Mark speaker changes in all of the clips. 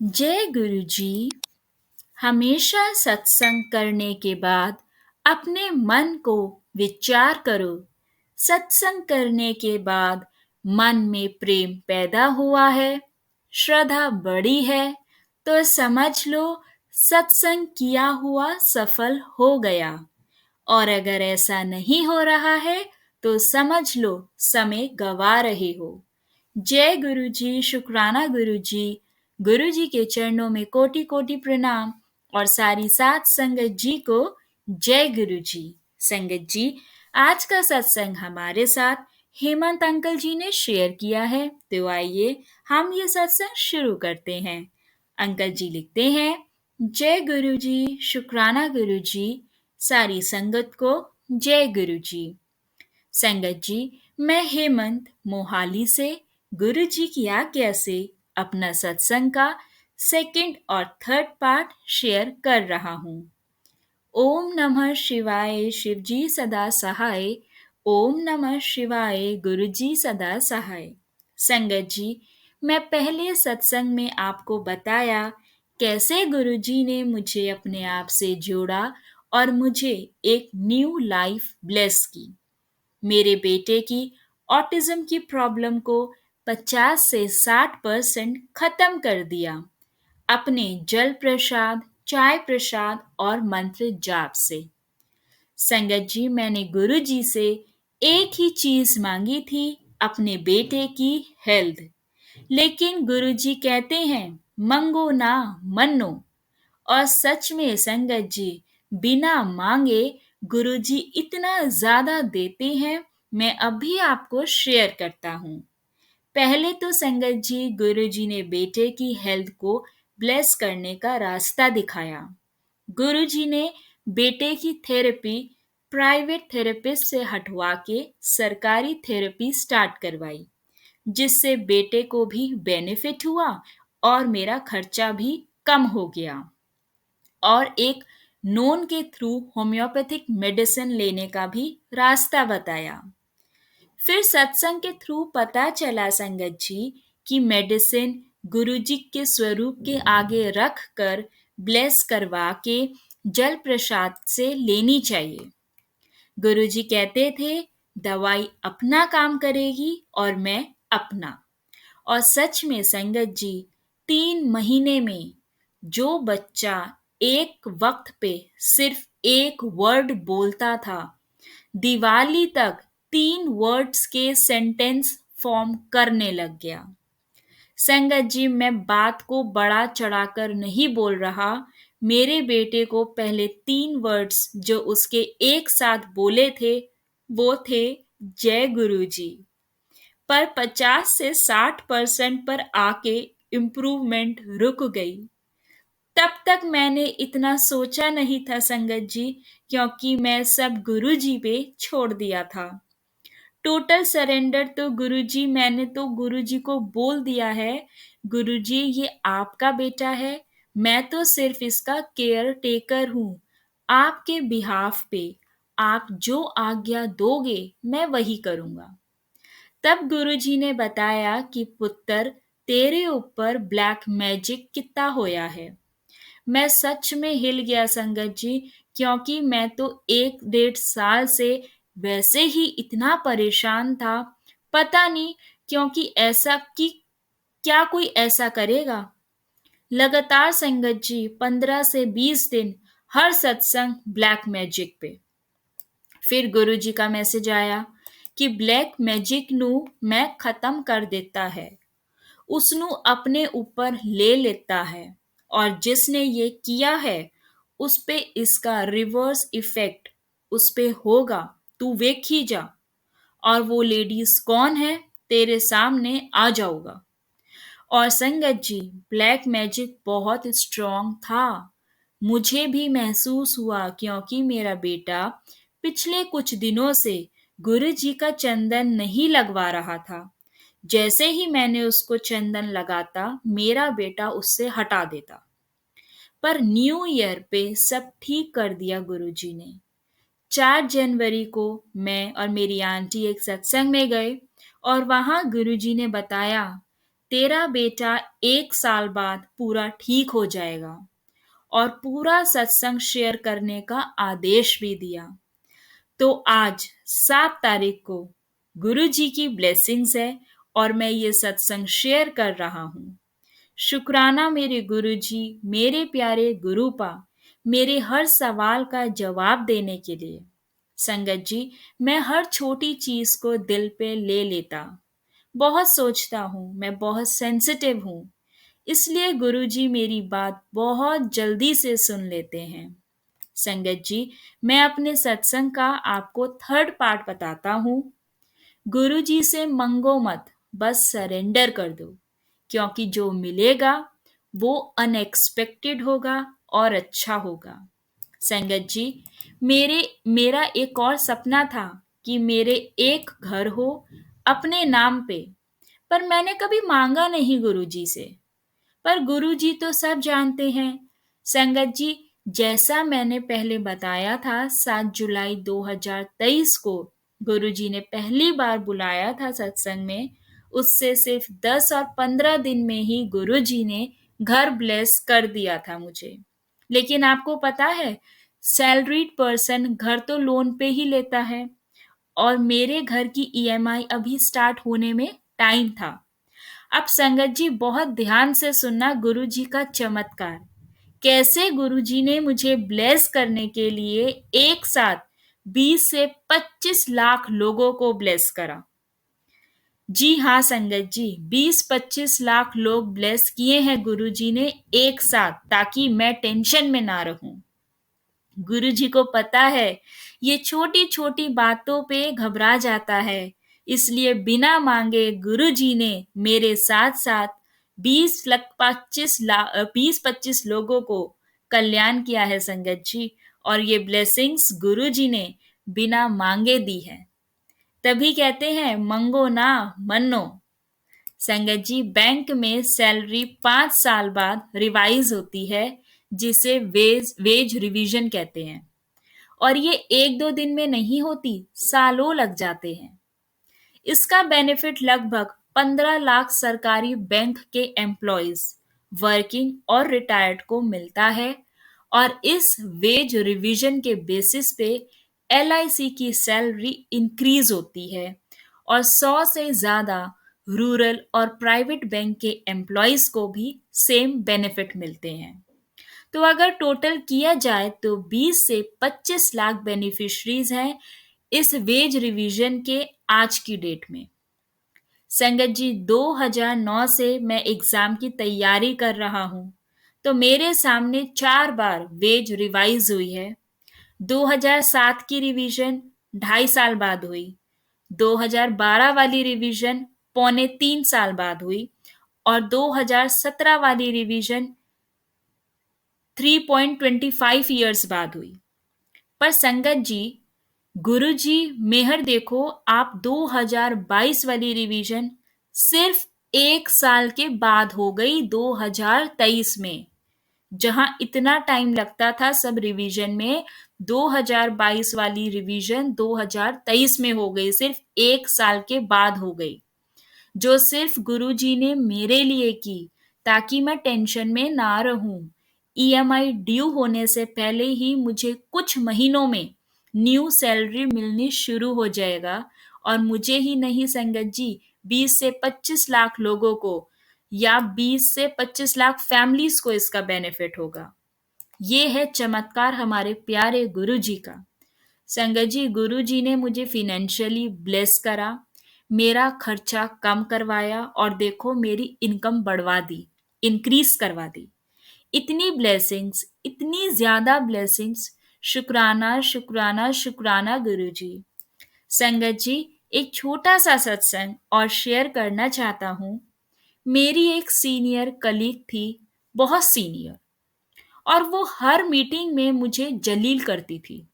Speaker 1: जय गुरु जी। हमेशा सत्संग करने के बाद अपने मन को विचार करो। सत्संग करने के बाद मन में प्रेम पैदा हुआ है, श्रद्धा बढ़ी है, तो समझ लो सत्संग किया हुआ सफल हो गया। और अगर ऐसा नहीं हो रहा है तो समझ लो समय गवा रहे हो। जय गुरु जी, शुक्राना गुरु जी। गुरु जी के चरणों में कोटि कोटि प्रणाम और सारी साथ संगत जी को जय गुरु जी। संगत जी, आज का सत्संग हमारे साथ हेमंत अंकल जी ने शेयर किया है, तो आइए हम ये सत्संग शुरू करते हैं। अंकल जी लिखते हैं, जय गुरु जी, शुक्राना गुरु जी, सारी संगत को जय गुरु जी। संगत जी, मैं हेमंत मोहाली से गुरु जी की आज्ञा से अपना सत्संग का सेकंड और थर्ड पार्ट शेयर कर रहा हूँ। ओम नमः शिवाय, शिव जी सदा सहाय। ओम नमः शिवाय, गुरु जी सदा सहाय। संगत जी, मैं पहले सत्संग में आपको बताया कैसे गुरु जी ने मुझे अपने आप से जोड़ा और मुझे एक न्यू लाइफ ब्लेस की। मेरे बेटे की ऑटिज्म की प्रॉब्लम को 50 से 60% खत्म कर दिया अपने जल प्रसाद, चाय प्रसाद और मंत्र जाप से। संगत जी, मैंने गुरु जी से एक ही चीज मांगी थी, अपने बेटे की हेल्थ। लेकिन गुरु जी कहते हैं, मंगो ना मन्नो। और सच में संगत जी, बिना मांगे गुरुजी इतना ज्यादा देते हैं। मैं अभी आपको शेयर करता हूँ। पहले तो संगत जी, गुरुजी ने बेटे की हेल्थ को ब्लेस करने का रास्ता दिखाया। गुरुजी ने बेटे की थेरेपी प्राइवेट थेरेपिस्ट से हटवा के सरकारी थेरेपी स्टार्ट करवाई, जिससे बेटे को भी बेनिफिट हुआ और मेरा खर्चा भी कम हो गया। और एक नोन के थ्रू होम्योपैथिक मेडिसिन लेने का भी रास्ता बताया। फिर सत्संग के थ्रू पता चला संगत जी कि मेडिसिन गुरुजी के स्वरूप के आगे रख कर ब्लेस करवा के जल प्रसाद से लेनी चाहिए। गुरुजी कहते थे, दवाई अपना काम करेगी और मैं अपना। और सच में संगत जी, 3 महीने में जो बच्चा एक वक्त पे सिर्फ एक वर्ड बोलता था, दिवाली तक 3 वर्ड्स के सेंटेंस फॉर्म करने लग गया। संगत जी, मैं बात को बड़ा चढ़ाकर नहीं बोल रहा। मेरे बेटे को पहले 3 वर्ड्स जो उसके एक साथ बोले थे, वो थे जय गुरु जी। पर 50 से 60% पर आके इम्प्रूवमेंट रुक गई। तब तक मैंने इतना सोचा नहीं था संगत जी, क्योंकि मैं सब गुरु जी पे छोड़ दिया था। टोटल सरेंडर तो गुरु जी, मैंने तो गुरु जी को बोल दिया है, गुरु जी ये आपका बेटा है, मैं तो सिर्फ इसका केयर टेकर हूँ। आपके बिहाफ पे आप जो आज्ञा दोगे मैं वही करूँगा। तब गुरुजी ने बताया कि पुत्र, तेरे ऊपर ब्लैक मैजिक कितना होया है। मैं सच में हिल गया संगत जी, क्योंकि मैं तो 1 डेढ़ साल से वैसे ही इतना परेशान था। पता नहीं क्योंकि ऐसा कि क्या कोई ऐसा करेगा। लगातार संगत जी 15 से 20 दिन हर सत्संग ब्लैक मैजिक पे। फिर गुरुजी का मैसेज आया कि ब्लैक मैजिक नू मैं खत्म कर देता है, उसनु अपने ऊपर ले लेता है, और जिसने ये किया है उस पे इसका रिवर्स इफेक्ट उस पे होगा, तू वेखी जा। और वो लेडीज कौन है, तेरे सामने आ जाऊंगा। और संगत जी, ब्लैक मैजिक बहुत स्ट्रॉन्ग था। मुझे भी महसूस हुआ, क्योंकि मेरा बेटा पिछले कुछ दिनों से गुरु जी का चंदन नहीं लगवा रहा था। जैसे ही मैंने उसको चंदन लगाता, मेरा बेटा उससे हटा देता। पर न्यू ईयर पे सब ठीक कर दिया गुरुजी ने। 4 जनवरी को मैं और मेरी आंटी एक सत्संग में गए और वहां गुरुजी ने बताया, तेरा बेटा 1 साल बाद पूरा ठीक हो जाएगा, और पूरा सत्संग शेयर करने का आदेश भी दिया। तो आज 7 तारीख को गुरु जी की ब्लेसिंग्स है और मैं ये सत्संग शेयर कर रहा हूँ। शुक्राना मेरे गुरु जी, मेरे प्यारे गुरुपा, मेरे हर सवाल का जवाब देने के लिए। संगत जी, मैं हर छोटी चीज को दिल पे ले लेता, बहुत सोचता हूँ, मैं बहुत सेंसिटिव हूँ, इसलिए गुरुजी मेरी बात बहुत जल्दी से सुन लेते हैं। संगत जी, मैं अपने सत्संग का आपको 3rd पार्ट बताता हूँ। गुरुजी से मंगो मत, बस सरेंडर कर दो, क्योंकि जो मिलेगा वो अनएक्सपेक्टेड होगा और अच्छा होगा। संगत जी, मेरा एक और सपना था कि मेरे एक घर हो अपने नाम पे, पर मैंने कभी मांगा नहीं गुरुजी से। पर गुरुजी तो सब जानते हैं। संगत जी, जैसा मैंने पहले बताया था, 7 जुलाई 2023 को गुरुजी ने पहली बार बुलाया था सत्संग में। उससे सिर्फ 10 और 15 दिन में ही गुरुजी ने घर ब्लेस कर दिया था मुझे। लेकिन आपको पता है, सैलरीड पर्सन घर तो लोन पे ही लेता है, और मेरे घर की ईएमआई अभी स्टार्ट होने में टाइम था। अब संगत जी बहुत ध्यान से सुनना गुरुजी का चमत्कार, कैसे गुरुजी ने मुझे ब्लेस करने के लिए एक साथ 20 से 25 लाख लोगों को ब्लेस करा। जी हाँ संगत जी, 20-25 लाख लोग ब्लेस किए हैं गुरुजी ने एक साथ, ताकि मैं टेंशन में ना रहूं। गुरुजी को पता है ये छोटी छोटी बातों पे घबरा जाता है, इसलिए बिना मांगे गुरुजी ने मेरे साथ साथ 20-25 लोगों को कल्याण किया है संगत जी। और ये ब्लेसिंग्स गुरुजी ने बिना मांगे दी है। तभी कहते हैं मंगो ना मन्नो। संगत जी, बैंक में सैलरी 5 साल बाद रिवाइज होती है, जिसे वेज रिवीजन कहते हैं, और ये 1-2 दिन में नहीं होती, सालों लग जाते हैं। इसका बेनिफिट लगभग 15 लाख सरकारी बैंक के एम्प्लॉयज, वर्किंग और रिटायर्ड को मिलता है। और इस वेज रिवीजन के बेसिस पे एलआईसी की सैलरी इंक्रीज होती है, और 100 से ज्यादा रूरल और प्राइवेट बैंक के एम्प्लॉयज को भी सेम बेनिफिट मिलते हैं। तो अगर टोटल किया जाए तो 20 से 25 लाख बेनिफिशरीज हैं इस वेज रिवीजन के आज की डेट में। संगत जी, 2009 से मैं एग्जाम की तैयारी कर रहा हूँ, तो मेरे सामने 4 बार वेज रिवाइज हुई है। 2007 की रिवीजन 2.5 साल बाद हुई, 2012 वाली रिवीजन 2.25 साल बाद हुई, और 2017 वाली रिवीजन 3.25 ईयर्स बाद हुई। पर संगत जी, गुरु जी मेहर देखो, आप 2022 वाली रिवीजन सिर्फ 1 साल के बाद हो गई 2023 में। जहां इतना टाइम लगता था सब रिवीजन में, 2022 वाली रिवीजन 2023 में हो गई, सिर्फ 1 साल के बाद हो गई, जो सिर्फ गुरुजी ने मेरे लिए की, ताकि मैं टेंशन में ना रहूं। ईएमआई ड्यू होने से पहले ही मुझे कुछ महीनों में न्यू सैलरी मिलनी शुरू हो जाएगा, और मुझे ही नहीं संगत जी, 20 से 25 लाख लोगों को, या 20 से 25 लाख फैमिलीज को इसका बेनिफिट होगा। ये है चमत्कार हमारे प्यारे गुरुजी का। संगत जी, गुरुजी ने मुझे फिनेंशियली ब्लेस करा, मेरा खर्चा कम करवाया, और देखो मेरी इनकम बढ़वा दी, इंक्रीज करवा दी। इतनी ब्लेसिंग्स, इतनी ज्यादा ब्लेसिंग्स, शुक्राना शुक्राना शुक्राना गुरुजी। संगत जी, एक छोटा सा सत्संग और शेयर करना चाहता हूँ। मेरी एक सीनियर कलीग थी, बहुत सीनियर, और वो हर मीटिंग में मुझे जलील करती थी।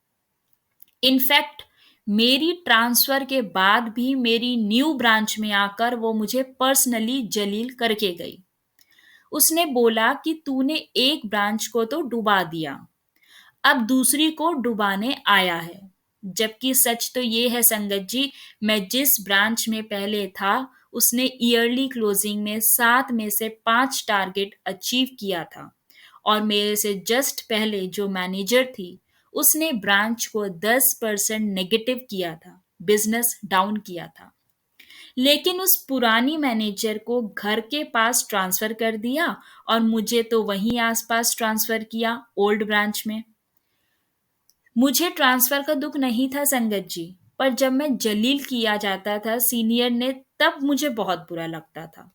Speaker 1: इनफैक्ट मेरी ट्रांसफर के बाद भी मेरी न्यू ब्रांच में आकर वो मुझे पर्सनली जलील करके गई। उसने बोला कि तूने एक ब्रांच को तो डुबा दिया, अब दूसरी को डुबाने आया है। जबकि सच तो ये है संगत जी, मैं जिस ब्रांच में पहले था उसने ईयरली क्लोजिंग में 7 में से 5 टारगेट अचीव किया था और मेरे से जस्ट पहले जो मैनेजर थी उसने ब्रांच को 10% नेगेटिव किया था, बिजनेस डाउन किया था। लेकिन उस पुरानी मैनेजर को घर के पास ट्रांसफर कर दिया और मुझे तो वहीं आसपास ट्रांसफर किया, ओल्ड ब्रांच में। मुझे ट्रांसफर का दुख नहीं था संगत जी, पर जब मैं जलील किया जाता था सीनियर ने तब मुझे बहुत बुरा लगता था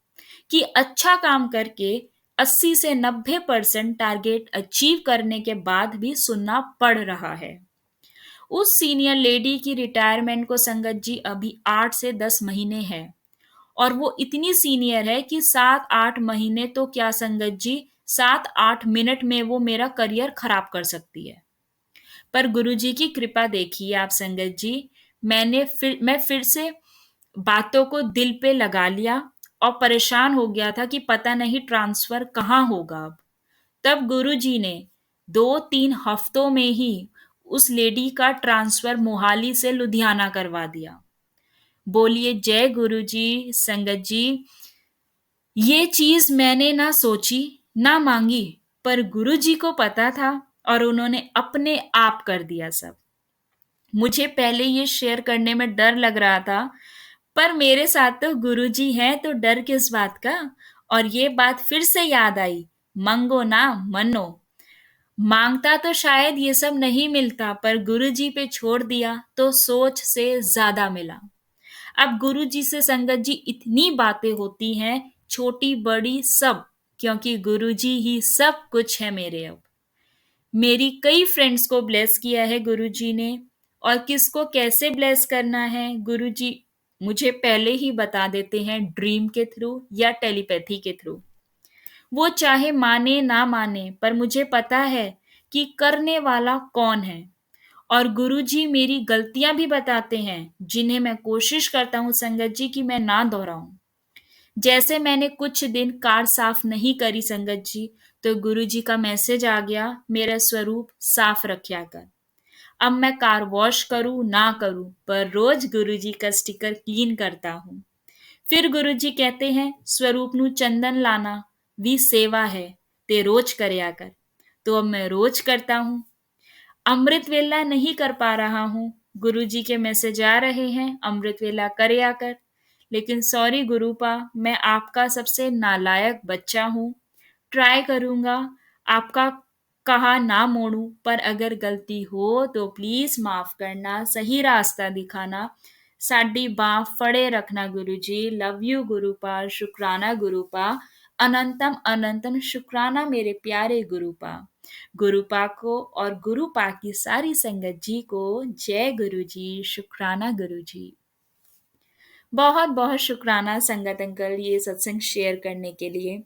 Speaker 1: कि अच्छा काम करके 80 से 90% टारगेट अचीव करने के बाद भी सुनना पड़ रहा है। उस सीनियर लेडी की रिटायरमेंट को संगत जी अभी 8 से 10 महीने है और वो इतनी सीनियर है कि 7-8 महीने तो क्या संगत जी, 7-8 मिनट में वो मेरा करियर खराब कर सकती है। पर गुरुजी की कृपा देखिए आप संगत जी, मैं फिर से बातों को दिल पे लगा लिया और परेशान हो गया था कि पता नहीं ट्रांसफर कहाँ होगा अब। तब गुरुजी ने 2-3 हफ्तों में ही उस लेडी का ट्रांसफर मोहाली से लुधियाना करवा दिया। बोलिए जय गुरुजी। संगत जी, ये चीज मैंने ना सोची ना मांगी, पर गुरुजी को पता था और उन्होंने अपने आप कर दिया सब। मुझे पहले ये शेयर करने में डर लग रहा था, पर मेरे साथ तो गुरुजी हैं तो डर किस बात का। और ये बात फिर से याद आई, मंगो ना मनो। मांगता तो शायद ये सब नहीं मिलता, पर गुरुजी पे छोड़ दिया तो सोच से ज्यादा मिला। अब गुरुजी से संगत जी इतनी बातें होती हैं, छोटी बड़ी सब, क्योंकि गुरुजी ही सब कुछ है मेरे अब। मेरी कई फ्रेंड्स को ब्लेस किया है गुरुजी ने, और किसको कैसे ब्लेस करना है गुरुजी मुझे पहले ही बता देते हैं, ड्रीम के थ्रू या टेलीपैथी के थ्रू। वो चाहे माने ना माने, पर मुझे पता है कि करने वाला कौन है। और गुरुजी मेरी गलतियां भी बताते हैं जिन्हें मैं कोशिश करता हूँ संगत जी कि मैं ना दोहराऊं। जैसे मैंने कुछ दिन कार साफ नहीं करी संगत जी, तो गुरुजी का मैसेज आ गया, मेरा स्वरूप साफ रखा कर। अब मैं कार वॉश करूं ना करूं, पर रोज गुरुजी का स्टिकर क्लीन करता हूं। फिर गुरुजी कहते हैं स्वरूप नु चंदन लाना भी सेवा है, ते रोज करया कर। तो अब मैं रोज करता हूं। अमृत वेला नहीं कर पा रहा हूँ, गुरुजी के मैसेज आ रहे हैं अमृत वेला करे आकर। लेकिन सॉरी गुरुपा, मैं आपका सबसे नालायक बच्चा हूँ। ट्राई करूंगा आपका कहा ना मोड़ूं, पर अगर गलती हो तो प्लीज माफ करना, सही रास्ता दिखाना, साडी बाह फड़े रखना गुरुजी। लव यू गुरुपा, शुक्राना गुरुपा, अनंतम अनंतम शुक्राना मेरे प्यारे गुरुपा। गुरुपा को और गुरुपा की सारी संगत जी को जय गुरु जी, शुक्राना गुरु जी। बहुत बहुत शुक्राना संगत अंकल ये सत्संग शेयर करने के लिए।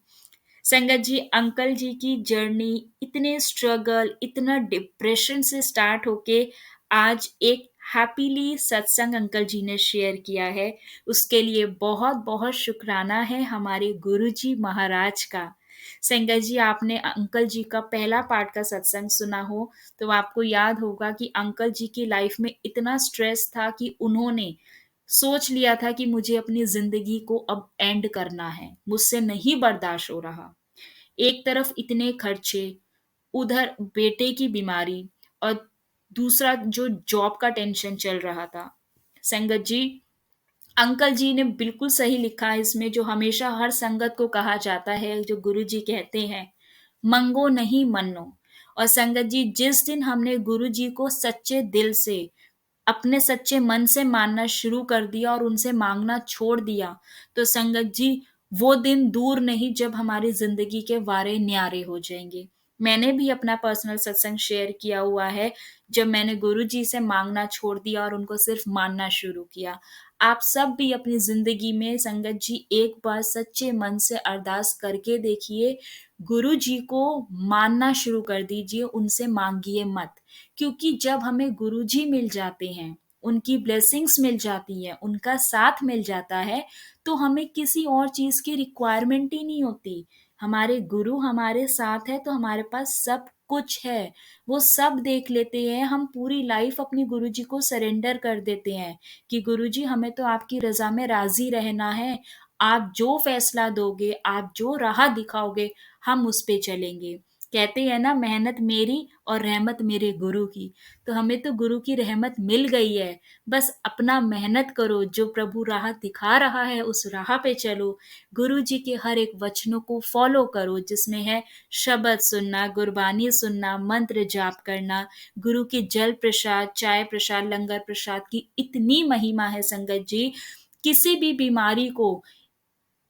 Speaker 1: संगत जी, अंकल जी की जर्नी इतने स्ट्रगल, इतना डिप्रेशन से स्टार्ट होके आज एक हैप्पीली सत्संग अंकल जी ने शेयर किया है, उसके लिए बहुत बहुत शुक्राना है हमारे गुरु जी महाराज का। संगत जी, आपने अंकल जी का पहला पार्ट का सत्संग सुना हो तो आपको याद होगा कि अंकल जी की लाइफ में इतना स्ट्रेस था कि उन्होंने सोच लिया था कि मुझे अपनी जिंदगी को अब एंड करना है, मुझसे नहीं बर्दाश्त हो रहा। एक तरफ इतने खर्चे, उधर बेटे की बीमारी, और दूसरा जो जॉब का टेंशन चल रहा था। संगत जी, अंकल जी ने बिल्कुल सही लिखा है इसमें, जो हमेशा हर संगत को कहा जाता है, जो गुरु जी कहते हैं, मंगो नहीं मनो। और संगत जी, जिस दिन हमने गुरु जी को सच्चे दिल से, अपने सच्चे मन से मानना शुरू कर दिया और उनसे मांगना छोड़ दिया, तो संगत जी वो दिन दूर नहीं जब हमारी जिंदगी के वारे न्यारे हो जाएंगे। मैंने भी अपना पर्सनल सत्संग शेयर किया हुआ है, जब मैंने गुरु जी से मांगना छोड़ दिया और उनको सिर्फ मानना शुरू किया। आप सब भी अपनी जिंदगी में संगत जी एक बार सच्चे मन से अरदास करके देखिए, गुरु जी को मानना शुरू कर दीजिए, उनसे मांगिए मत। क्योंकि जब हमें गुरुजी मिल जाते हैं, उनकी ब्लेसिंग्स मिल जाती है, उनका साथ मिल जाता है, तो हमें किसी और चीज की रिक्वायरमेंट ही नहीं होती। हमारे गुरु हमारे साथ है तो हमारे पास सब कुछ है, वो सब देख लेते हैं। हम पूरी लाइफ अपनी गुरुजी को सरेंडर कर देते हैं कि गुरुजी हमें तो आपकी रज़ा में राज़ी रहना है। आप जो फैसला दोगे, आप जो राह दिखाओगे, हम उस पे चलेंगे। कहते हैं ना, मेहनत मेरी और रहमत मेरे गुरु की। तो हमें तो गुरु की रहमत मिल गई है। बस अपना मेहनत करो, जो प्रभु राह दिखा रहा है उस राह पे चलो। गुरु जी के हर एक वचनों को फॉलो करो, जिसमें है शब्द सुनना, गुरबानी सुनना, मंत्र जाप करना। गुरु के जल प्रसाद, चाय प्रसाद, लंगर प्रसाद की इतनी महिमा है संगत जी। किसी भी बीमारी को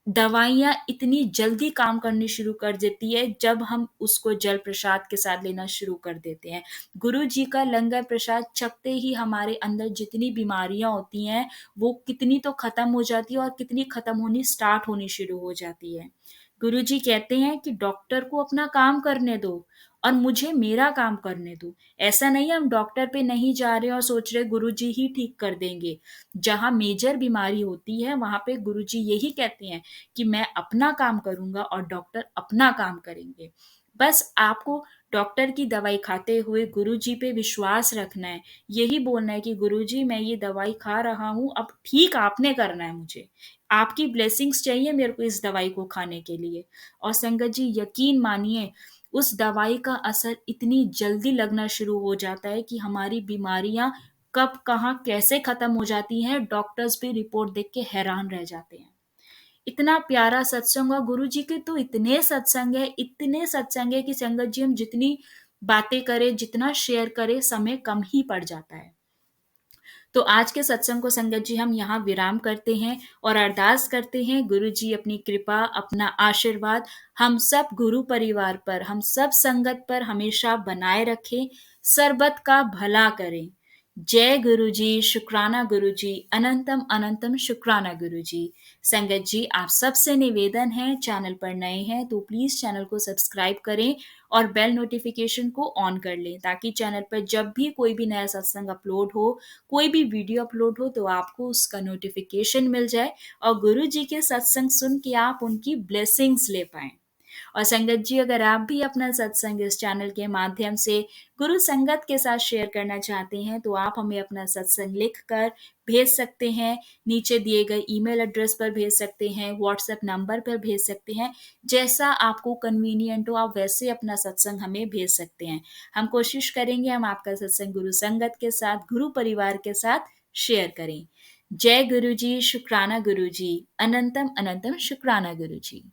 Speaker 1: दवाइयाँ इतनी जल्दी काम करनी शुरू कर देती है जब हम उसको जल प्रसाद के साथ लेना शुरू कर देते हैं। गुरु जी का लंगर प्रसाद छकते ही हमारे अंदर जितनी बीमारियां होती हैं, वो कितनी तो खत्म हो जाती है और कितनी खत्म होनी स्टार्ट होनी शुरू हो जाती है। गुरु जी कहते हैं कि डॉक्टर को अपना काम करने दो और मुझे मेरा काम करने दो। ऐसा नहीं है हम डॉक्टर पे नहीं जा रहे और सोच रहे गुरु जी ही ठीक कर देंगे। जहाँ मेजर बीमारी होती है वहां पे गुरु जी यही कहते हैं कि मैं अपना काम करूंगा और डॉक्टर अपना काम करेंगे। बस आपको डॉक्टर की दवाई खाते हुए गुरुजी पे विश्वास रखना है। यही बोलना है कि गुरुजी मैं ये दवाई खा रहा हूँ, अब ठीक आपने करना है मुझे। आपकी ब्लेसिंग्स चाहिए मेरे को इस दवाई को खाने के लिए। और संगत जी यकीन मानिए, उस दवाई का असर इतनी जल्दी लगना शुरू हो जाता है कि हमारी बीमारियां कब कहाँ कैसे खत्म हो जाती हैं, डॉक्टर्स भी रिपोर्ट देख के हैरान रह जाते हैं। इतना प्यारा सत्संग, और गुरु जी के तो इतने सत्संग है कि संगत जी हम जितनी बातें करें, जितना शेयर करें, समय कम ही पड़ जाता है। तो आज के सत्संग को संगत जी हम यहाँ विराम करते हैं और अरदास करते हैं गुरु जी अपनी कृपा, अपना आशीर्वाद हम सब गुरु परिवार पर, हम सब संगत पर हमेशा बनाए रखें, सरबत का भला करें। जय गुरु जी, शुक्राना गुरु जी, अनंतम अनंतम शुक्राना गुरु जी। संगत जी आप सबसे निवेदन है, चैनल पर नए हैं तो प्लीज चैनल को सब्सक्राइब करें और बेल नोटिफिकेशन को ऑन कर लें, ताकि चैनल पर जब भी कोई भी नया सत्संग अपलोड हो, कोई भी वीडियो अपलोड हो, तो आपको उसका नोटिफिकेशन मिल जाए और गुरु जी के सत्संग सुन के आप उनकी ब्लेसिंग्स ले पाएं। और संगत जी अगर आप भी अपना सत्संग इस चैनल के माध्यम से गुरु संगत के साथ शेयर करना चाहते हैं, तो आप हमें अपना सत्संग लिख कर भेज सकते हैं। नीचे दिए गए ईमेल एड्रेस पर भेज सकते हैं, व्हाट्सएप नंबर पर भेज सकते हैं। जैसा आपको कन्वीनियंट हो आप वैसे अपना सत्संग हमें भेज सकते हैं। हम कोशिश करेंगे हम आपका सत्संग गुरु संगत के साथ, गुरु परिवार के साथ शेयर करें। जय गुरु जी, शुक्राना गुरु जी, अनंतम अनंतम शुक्राना गुरु जी।